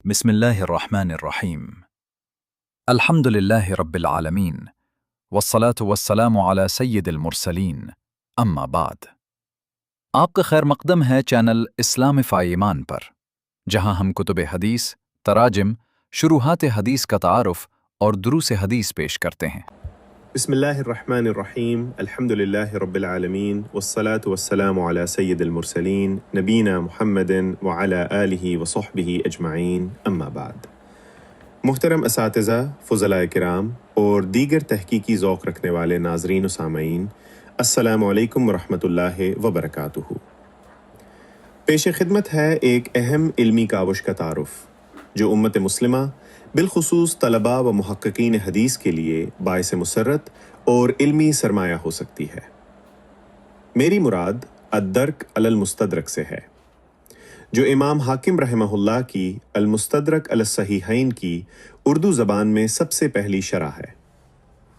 بسم الله الرحمن الرحيم. الحمد لله رب العالمين والصلاة والسلام على سید المرسلین اما بعد. آپ کا خیر مقدم ہے چینل اسلامify ایمان پر، جہاں ہم کتب حدیث، تراجم، شروحات حدیث کا تعارف اور دروس حدیث پیش کرتے ہیں۔ بسم اللہ الرحمن الرحیم، الحمد للہ رب العالمین والصلاة والسلام علی سید المرسلین نبینا محمد وعلی آلہ وصحبہ اجمعین اما بعد۔ محترم اساتذہ، فضلاء کرام اور دیگر تحقیقی ذوق رکھنے والے ناظرین و سامعین، السلام علیکم ورحمۃ اللہ وبرکاتہ۔ پیش خدمت ہے ایک اہم علمی کاوش کا تعارف، جو امت مسلمہ بالخصوص طلباء و محققین حدیث کے لیے باعث مسرت اور علمی سرمایہ ہو سکتی ہے۔ میری مراد الدرک علی المستدرک سے ہے، جو امام حاکم رحمہ اللہ کی المستدرک علی الصحیحین کی اردو زبان میں سب سے پہلی شرح ہے،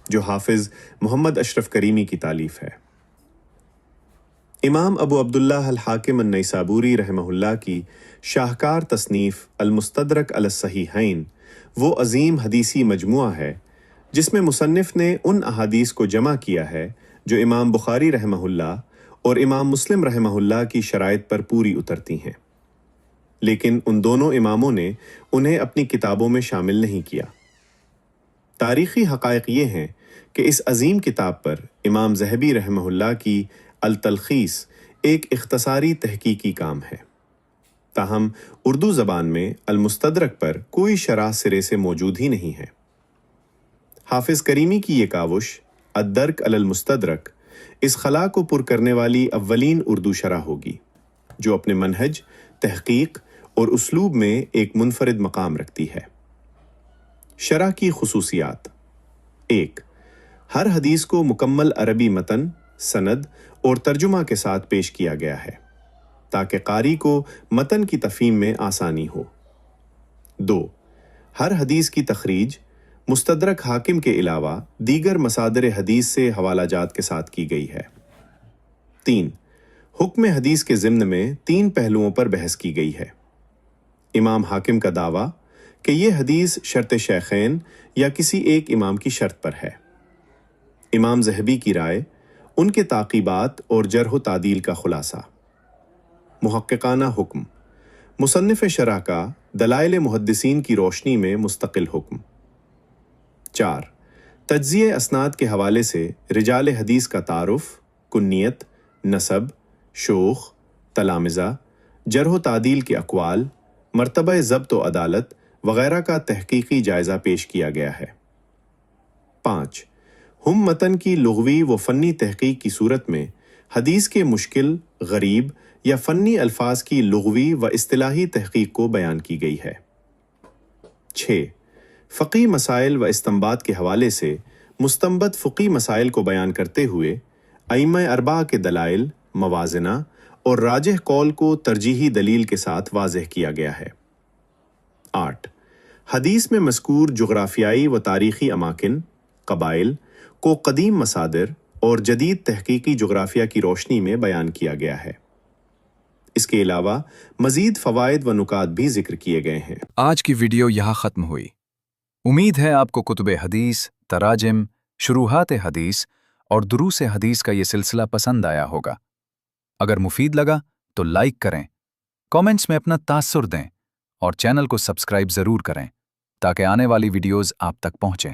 جو حافظ محمد اشرف کریمی کی تالیف ہے۔ امام ابو عبداللہ الحاکم النیسابوری رحمہ اللہ کی شاہکار تصنیف المستدرک علی الصحیحین وہ عظیم حدیثی مجموعہ ہے جس میں مصنف نے ان احادیث کو جمع کیا ہے جو امام بخاری رحمہ اللہ اور امام مسلم رحمہ اللہ کی شرائط پر پوری اترتی ہیں، لیکن ان دونوں اماموں نے انہیں اپنی کتابوں میں شامل نہیں کیا۔ تاریخی حقائق یہ ہیں کہ اس عظیم کتاب پر امام ذہبی رحمہ اللہ کی التلخیص ایک اختصاری تحقیقی کام ہے، تاہم اردو زبان میں المستدرک پر کوئی شرح سرے سے موجود ہی نہیں ہے۔ حافظ کریمی کی یہ کاوش الدرک علی المستدرک اس خلا کو پر کرنے والی اولین اردو شرح ہوگی، جو اپنے منہج، تحقیق اور اسلوب میں ایک منفرد مقام رکھتی ہے۔ شرح کی خصوصیات: 1. ہر حدیث کو مکمل عربی متن، سند اور ترجمہ کے ساتھ پیش کیا گیا ہے تاکہ قاری کو متن کی تفہیم میں آسانی ہو۔ 2. ہر حدیث کی تخریج مستدرک حاکم کے علاوہ دیگر مصادر حدیث سے حوالہ جات کے ساتھ کی گئی ہے۔ 3. حکم حدیث کے ضمن میں 3 پہلوؤں پر بحث کی گئی ہے۔ امام حاکم کا دعویٰ کہ یہ حدیث شرط شیخین یا کسی ایک امام کی شرط پر ہے۔ امام ذہبی کی رائے، ان کے تعقیبات اور جرح و تعدیل کا خلاصہ۔ محققانہ حکم، مصنف شرح کا دلائل محدثین کی روشنی میں مستقل حکم۔ 4. تجزیہ اسناد کے حوالے سے رجال حدیث کا تعارف، کنیت، نسب، شوخ، تلامذہ، جرح و تعدیل کے اقوال، مرتبہ ضبط و عدالت وغیرہ کا تحقیقی جائزہ پیش کیا گیا ہے۔ 5. ہم متن کی لغوی و فنی تحقیق کی صورت میں حدیث کے مشکل، غریب یا فنی الفاظ کی لغوی و اصطلاحی تحقیق کو بیان کی گئی ہے۔ 6. فقہی مسائل و استنباط کے حوالے سے مستنبط فقہی مسائل کو بیان کرتے ہوئے ائمہ اربعہ کے دلائل، موازنہ اور راجح قول کو ترجیحی دلیل کے ساتھ واضح کیا گیا ہے۔ 8. حدیث میں مذکور جغرافیائی و تاریخی اماکن، قبائل کو قدیم مصادر اور جدید تحقیقی جغرافیہ کی روشنی میں بیان کیا گیا ہے۔ اس کے علاوہ مزید فوائد و نکات بھی ذکر کیے گئے ہیں۔ آج کی ویڈیو یہاں ختم ہوئی۔ امید ہے آپ کو کتب حدیث، تراجم، شروحات حدیث اور دروس حدیث کا یہ سلسلہ پسند آیا ہوگا۔ اگر مفید لگا تو لائک کریں، کامنٹس میں اپنا تاثر دیں اور چینل کو سبسکرائب ضرور کریں تاکہ آنے والی ویڈیوز آپ تک پہنچیں۔